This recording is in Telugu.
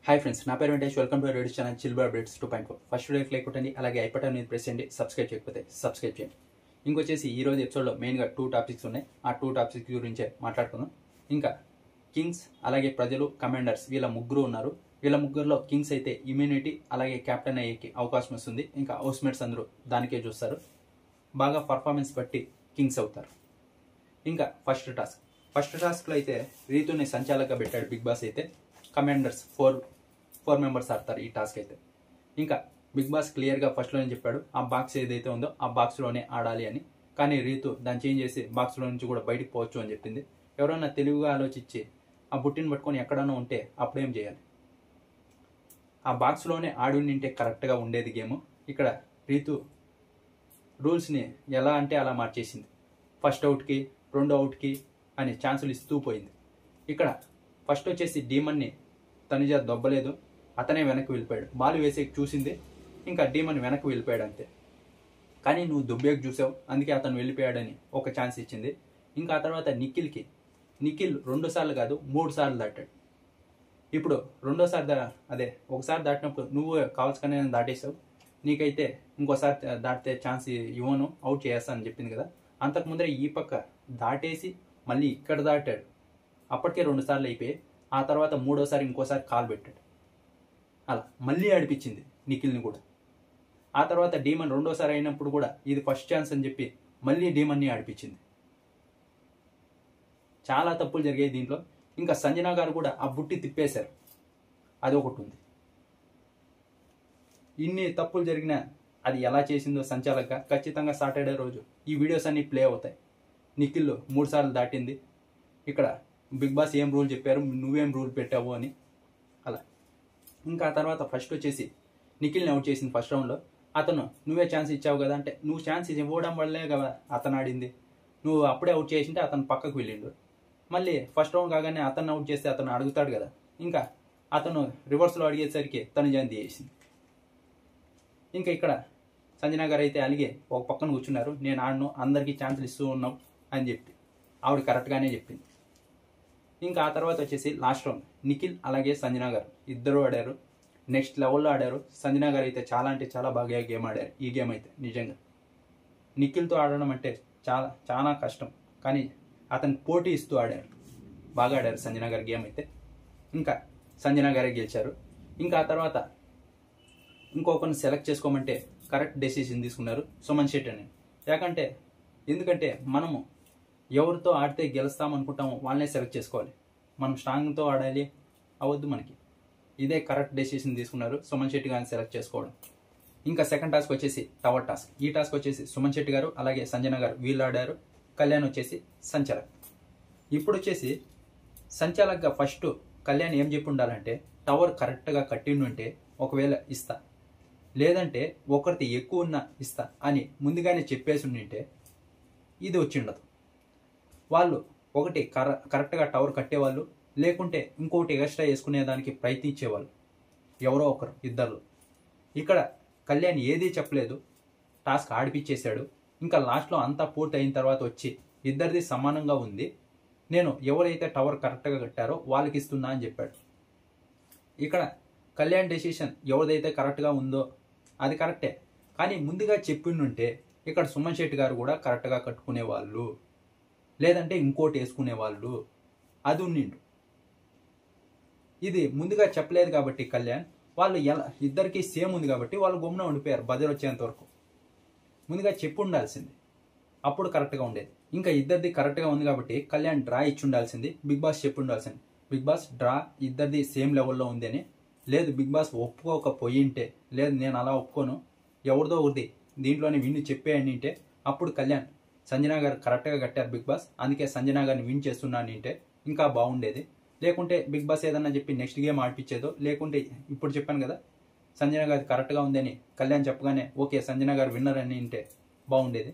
హాయ్ ఫ్రెండ్స్, నా పేరు Venkatesh. Welcome to radio channel చిల్బర్ అప్డేట్స్ 2.4. ఫస్ట్ వీడియోకి లైక్ కొట్టండి, అలాగే ఐ బటన్ మీద ప్రెస్ చేయండి. సబ్స్క్రైబ్ చేయకపోతే సబ్స్క్రైబ్ చేయండి. ఇంకొచ్చేసి ఈ రోజు ఎపిసోడ్లో మెయిన్గా 2 టాపిక్స్ ఉన్నాయి. ఆ 2 టాపిక్స్ గురించే మాట్లాడుకుందాం. ఇంకా కింగ్స్ అలాగే ప్రజలు కమాండర్స్ వీళ్ళ ముగ్గురు ఉన్నారు. వీళ్ళ ముగ్గురులో కింగ్స్ అయితే ఇమ్యూనిటీ అలాగే కెప్టెన్ అయ్యేకి అవకాశం వస్తుంది. ఇంకా హౌస్మేట్స్ అందరూ దానికే చూస్తారు. బాగా పర్ఫార్మెన్స్ బట్టి కింగ్స్ అవుతారు. ఇంకా ఫస్ట్ టాస్క్లో అయితే రీతుని సంచాలకంగా పెట్టాడు బిగ్ బాస్. అయితే కమాండర్స్ 4 మెంబర్స్ ఆడతారు ఈ టాస్క్ అయితే. ఇంకా బిగ్ బాస్ క్లియర్గా ఫస్ట్లోనే చెప్పాడు ఆ బాక్స్ ఏదైతే ఉందో ఆ బాక్స్లోనే ఆడాలి అని. కానీ రీతు దాన్ని చేంజ్ చేసి బాక్స్లో నుంచి కూడా బయటకు పోవచ్చు అని చెప్పింది. ఎవరైనా తెలివిగా ఆలోచించి ఆ బుట్టిని పట్టుకొని ఎక్కడైనా ఉంటే అప్పుడేం చేయాలి? ఆ బాక్స్లోనే ఆడి నింటే కరెక్ట్గా ఉండేది గేమ్. ఇక్కడ రీతు రూల్స్ని ఎలా అంటే అలా మార్చేసింది. ఫస్ట్ అవుట్కి 2 అవుట్కి అని ఛాన్సులు ఇస్తూ పోయింది. ఇక్కడ ఫస్ట్ వచ్చేసి డీమన్ని తనుజ దొబ్బలేదు, అతనే వెనక్కి వెళ్ళిపోయాడు. బాల్ వేసేకి చూసింది, ఇంకా డీమన్ వెనక్కి వెళ్ళిపోయాడు అంతే. కానీ నువ్వు దుబ్బేకి చూసావు, అందుకే అతను వెళ్ళిపోయాడని ఒక ఛాన్స్ ఇచ్చింది. ఇంకా ఆ తర్వాత నిఖిల్ 2 సార్లు కాదు 3 సార్లు దాటాడు. ఇప్పుడు రెండోసారి ఒకసారి దాటినప్పుడు నువ్వు కావాల్సుకనే దాటేసావు, నీకైతే ఇంకోసారి దాటితే ఛాన్స్ ఇవ్వను, అవుట్ చేస్తానని చెప్పింది కదా. అంతకు ముందరే ఈ పక్క దాటేసి మళ్ళీ ఇక్కడ దాటాడు. అప్పటికే 2 సార్లు అయిపోయాయి. ఆ తర్వాత 3వసారి ఇంకోసారి కాలు పెట్టాడు. అలా మళ్ళీ ఆడిపించింది నిఖిల్ని కూడా. ఆ తర్వాత డీమన్ 2వసారి అయినప్పుడు కూడా ఇది ఫస్ట్ ఛాన్స్ అని చెప్పి మళ్ళీ డీమన్ని ఆడిపించింది. చాలా తప్పులు జరిగాయి దీంట్లో. ఇంకా సంజన గారు కూడా ఆ బుట్టి తిప్పేశారు, అది ఒకటి ఉంది. ఇన్ని తప్పులు జరిగినా అది ఎలా చేసిందో సంచాలక ఖచ్చితంగా సాటర్డే రోజు ఈ వీడియోస్ అన్ని ప్లే అవుతాయి. నిఖిల్ 3 సార్లు దాటింది. ఇక్కడ బిగ్ బాస్ ఏం రూల్ చెప్పారు, నువ్వేం రూల్ పెట్టావు అని అలా. ఇంకా ఆ తర్వాత ఫస్ట్ వచ్చేసి నిఖిల్ని అవుట్ చేసింది ఫస్ట్ రౌండ్లో. అతను నువ్వే ఛాన్స్ ఇచ్చావు కదా అంటే, నువ్వు ఛాన్స్ ఇవ్వడం వల్లే కదా అతను ఆడింది, నువ్వు అప్పుడే అవుట్ చేసింటే అతను పక్కకు వెళ్ళిండు. మళ్ళీ ఫస్ట్ రౌండ్ కాగానే అతను అవుట్ చేస్తే అతను అడుగుతాడు కదా. ఇంకా అతను రివర్స్లో అడిగేసరికి తను జయంతి చేసింది. ఇంకా ఇక్కడ సంజన గారు అయితే అలిగే ఒక పక్కన కూర్చున్నారు, నేను ఆడను, అందరికీ ఛాన్సులు ఇస్తూ ఉన్నావు అని చెప్పి ఆవిడ కరెక్ట్గానే చెప్పింది. ఇంకా ఆ తర్వాత వచ్చేసి లాస్ట్ రౌండ్ నిఖిల్ అలాగే సంజన గారు ఇద్దరు ఆడారు, నెక్స్ట్ లెవెల్లో ఆడారు. సంజన గారు అయితే చాలా అంటే చాలా బాగా గేమ్ ఆడారు. ఈ గేమ్ అయితే నిజంగా నిఖిల్తో ఆడడం అంటే చాలా కష్టం, కానీ అతను పోటీ ఇస్తూ ఆడారు, బాగా ఆడారు సంజన గారి గేమ్ అయితే. ఇంకా సంజన గారే గెలిచారు. ఇంకా ఆ తర్వాత ఇంకొకరిని సెలెక్ట్ చేసుకోమంటే కరెక్ట్ డెసిషన్ తీసుకున్నారు సుమన్ శెట్టి అని. ఎందుకంటే మనము ఎవరితో ఆడితే గెలుస్తామనుకుంటామో వాళ్ళనే సెలెక్ట్ చేసుకోవాలి. మనం స్ట్రాంగ్తో ఆడాలి అవద్దు మనకి. ఇదే కరెక్ట్ డెసిషన్ తీసుకున్నారు సుమన్ శెట్టి గారిని సెలెక్ట్ చేసుకోవడం. ఇంకా సెకండ్ టాస్క్ వచ్చేసి టవర్ టాస్క్. ఈ టాస్క్ వచ్చేసి సుమన్ శెట్టి గారు అలాగే సంజన గారు వీళ్ళు ఆడారు. కళ్యాణ్ వచ్చేసి సంచాలక్. ఇప్పుడు వచ్చేసి సంచాలక్గా ఫస్ట్ కళ్యాణ్ ఏం చెప్పి ఉండాలంటే, టవర్ కరెక్ట్గా కట్టిండుంటే ఒకవేళ ఇస్తా, లేదంటే ఒకరిది ఎక్కువ ఉన్నా ఇస్తా అని ముందుగానే చెప్పేసి ఉండింటే ఇది వచ్చిండదు. వాళ్ళు ఒకటి కరెక్ట్గా టవర్ కట్టేవాళ్ళు, లేకుంటే ఇంకోటి ఎక్స్ట్రా వేసుకునేదానికి ప్రయత్నించేవాళ్ళు, ఎవరో ఒకరు ఇద్దరు. ఇక్కడ కళ్యాణ్ ఏదీ చెప్పలేదు, టాస్క్ ఆడిపించేశాడు. ఇంకా లాస్ట్లో అంతా పూర్తి అయిన తర్వాత వచ్చి ఇద్దరిది సమానంగా ఉంది, నేను ఎవరైతే టవర్ కరెక్ట్గా కట్టారో వాళ్ళకి ఇస్తున్నా అని చెప్పాడు. ఇక్కడ కళ్యాణ్ డెసిషన్ ఎవరిదైతే కరెక్ట్గా ఉందో అది కరెక్టే, కానీ ముందుగా చెప్పిండుంటే ఇక్కడ సుమన్ శెట్టి గారు కూడా కరెక్ట్గా కట్టుకునేవాళ్ళు, లేదంటే ఇంకోటి వేసుకునేవాళ్ళు, అది ఉండిండు. ఇది ముందుగా చెప్పలేదు కాబట్టి కళ్యాణ్ వాళ్ళు ఇద్దరికి సేమ్ ఉంది కాబట్టి వాళ్ళు గమ్మున ఉండిపోయారు బజర్ వచ్చేంత వరకు. ముందుగా చెప్పి ఉండాల్సింది, అప్పుడు కరెక్ట్గా ఉండేది. ఇంకా ఇద్దరిది కరెక్ట్గా ఉంది కాబట్టి కళ్యాణ్ డ్రా ఇచ్చి ఉండాల్సింది, బిగ్ బాస్ చెప్పి ఉండాల్సింది. బిగ్ బాస్ డ్రా ఇద్దరిది సేమ్ లెవెల్లో ఉంది అని. లేదు బిగ్ బాస్ ఒప్పుకోకపోయింటే, లేదు నేను అలా ఒప్పుకోను, ఎవరిదో ఒకరిది దీంట్లోనే విన్ చెప్పేయండి అంటే అప్పుడు కళ్యాణ్ సంజన గారు కరెక్ట్గా కట్టారు బిగ్ బాస్, అందుకే సంజన గారిని విన్ చేస్తున్నాను అంటే ఇంకా బాగుండేది. లేకుంటే బిగ్ బాస్ ఏదన్నా చెప్పి నెక్స్ట్ గేమ్ ఆడిపించేదో, లేకుంటే ఇప్పుడు చెప్పాను కదా సంజన గారి కరెక్ట్గా ఉందని కళ్యాణ్ చెప్పగానే ఓకే సంజన గారు విన్నర్ అని అంటే బాగుండేది.